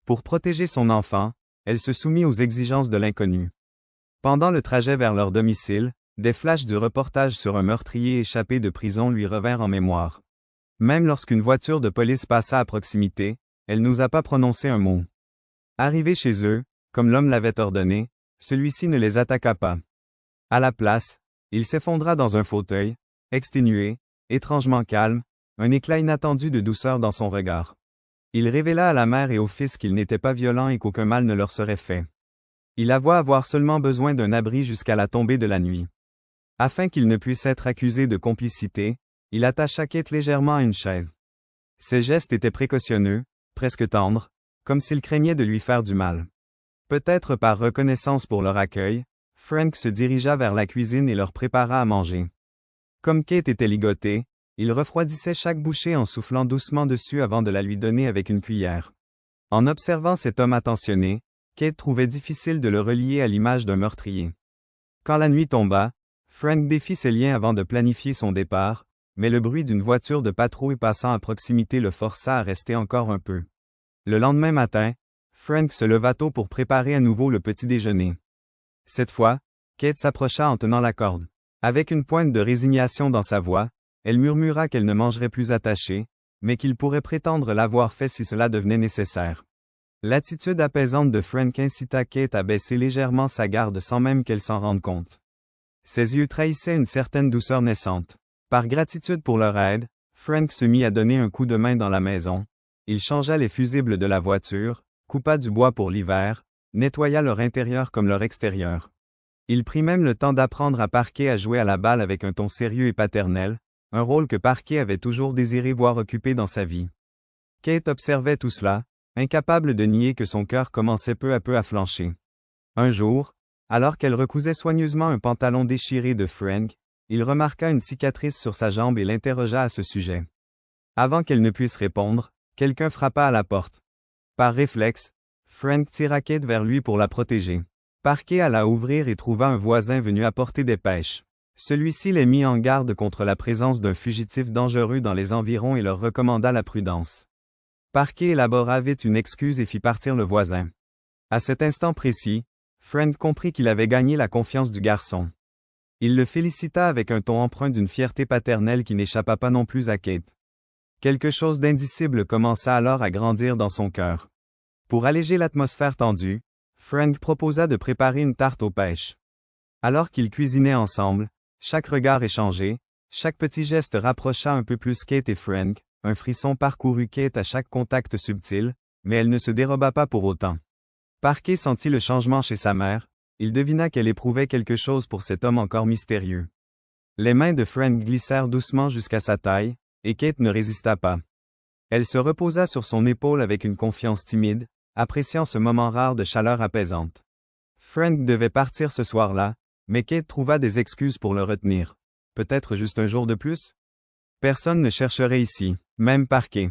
Pour protéger son enfant, elle se soumit aux exigences de l'inconnu. Pendant le trajet vers leur domicile, des flashs du reportage sur un meurtrier échappé de prison lui revinrent en mémoire. Même lorsqu'une voiture de police passa à proximité, elle n'osa pas prononcer un mot. Arrivé chez eux, comme l'homme l'avait ordonné, celui-ci ne les attaqua pas. À la place, il s'effondra dans un fauteuil, exténué, étrangement calme, un éclat inattendu de douceur dans son regard. Il révéla à la mère et au fils qu'il n'était pas violent et qu'aucun mal ne leur serait fait. Il avoua avoir seulement besoin d'un abri jusqu'à la tombée de la nuit. Afin qu'il ne puisse être accusé de complicité, il attacha Kate légèrement à une chaise. Ses gestes étaient précautionneux, presque tendres, comme s'il craignait de lui faire du mal. Peut-être par reconnaissance pour leur accueil, Frank se dirigea vers la cuisine et leur prépara à manger. Comme Kate était ligotée, il refroidissait chaque bouchée en soufflant doucement dessus avant de la lui donner avec une cuillère. En observant cet homme attentionné, Kate trouvait difficile de le relier à l'image d'un meurtrier. Quand la nuit tomba, Frank défit ses liens avant de planifier son départ, mais le bruit d'une voiture de patrouille passant à proximité le força à rester encore un peu. Le lendemain matin, Frank se leva tôt pour préparer à nouveau le petit déjeuner. Cette fois, Kate s'approcha en tenant la corde. Avec une pointe de résignation dans sa voix, elle murmura qu'elle ne mangerait plus attachée, mais qu'il pourrait prétendre l'avoir fait si cela devenait nécessaire. L'attitude apaisante de Frank incita Kate à baisser légèrement sa garde sans même qu'elle s'en rende compte. Ses yeux trahissaient une certaine douceur naissante. Par gratitude pour leur aide, Frank se mit à donner un coup de main dans la maison. Il changea les fusibles de la voiture, coupa du bois pour l'hiver, nettoya leur intérieur comme leur extérieur. Il prit même le temps d'apprendre à Parker à jouer à la balle avec un ton sérieux et paternel, un rôle que Parker avait toujours désiré voir occupé dans sa vie. Kate observait tout cela, incapable de nier que son cœur commençait peu à peu à flancher. Un jour, alors qu'elle recousait soigneusement un pantalon déchiré de Frank, il remarqua une cicatrice sur sa jambe et l'interrogea à ce sujet. Avant qu'elle ne puisse répondre, quelqu'un frappa à la porte. Par réflexe, Frank tira Kate vers lui pour la protéger. Parker alla ouvrir et trouva un voisin venu apporter des pêches. Celui-ci les mit en garde contre la présence d'un fugitif dangereux dans les environs et leur recommanda la prudence. Parker élabora vite une excuse et fit partir le voisin. À cet instant précis, Frank comprit qu'il avait gagné la confiance du garçon. Il le félicita avec un ton empreint d'une fierté paternelle qui n'échappa pas non plus à Kate. Quelque chose d'indicible commença alors à grandir dans son cœur. Pour alléger l'atmosphère tendue, Frank proposa de préparer une tarte aux pêches. Alors qu'ils cuisinaient ensemble, chaque regard échangé, chaque petit geste rapprocha un peu plus Kate et Frank, un frisson parcourut Kate à chaque contact subtil, mais elle ne se déroba pas pour autant. Parker sentit le changement chez sa mère, il devina qu'elle éprouvait quelque chose pour cet homme encore mystérieux. Les mains de Frank glissèrent doucement jusqu'à sa taille, et Kate ne résista pas. Elle se reposa sur son épaule avec une confiance timide, appréciant ce moment rare de chaleur apaisante. Frank devait partir ce soir-là, mais Kate trouva des excuses pour le retenir. Peut-être juste un jour de plus? Personne ne chercherait ici, même Parker.